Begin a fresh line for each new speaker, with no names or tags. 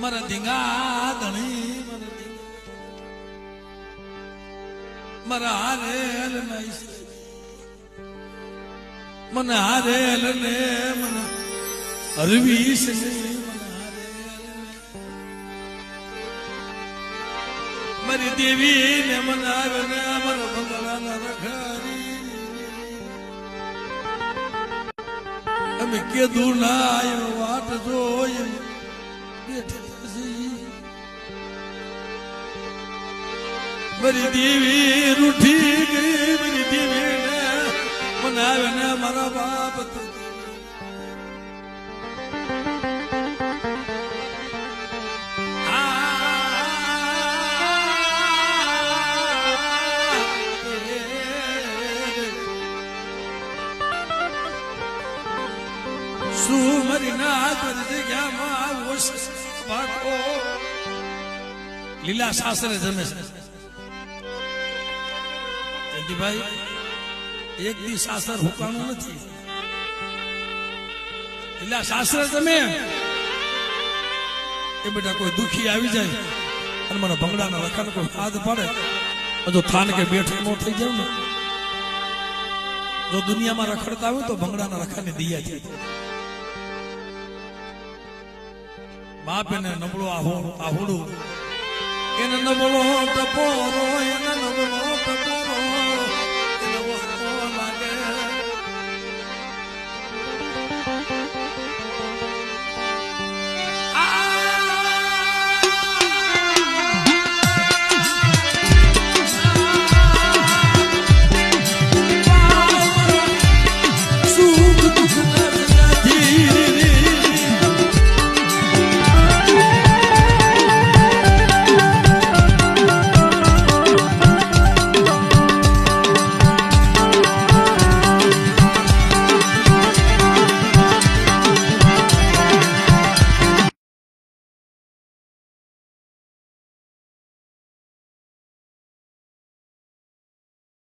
મારા ધીંગા ધણી મારા હારેલ મને હારેલ ને મને હરવીશ મારી દેવી ને મને આવે ને મારા બંગલાના રખારી અમે કીધું ના વાટ જોઈ મારી દેવી રૂઠી ગઈ મારી દેવી ને મને આવે ને મારા બાપ સુમરી ના જગ્યામાં લીલા શાસ્ત્રે જમે છે જયંતિભાઈ એક દી શાસ્ત્ર હુકાણું નથી લીલા શાસ્ત્ર જમે એ બેટા કોઈ દુખી આવી જાય અને મને ભંગડાના લખાણ કોઈ હાથ પડે જો થાન કે બેઠક નો થઈ જાવ ને જો દુનિયામાં રખડતા હોય તો ભંગડાના લખાણની દિયા છે બાપ એને નબળો આહોડું એને નબળો ટપોરો એને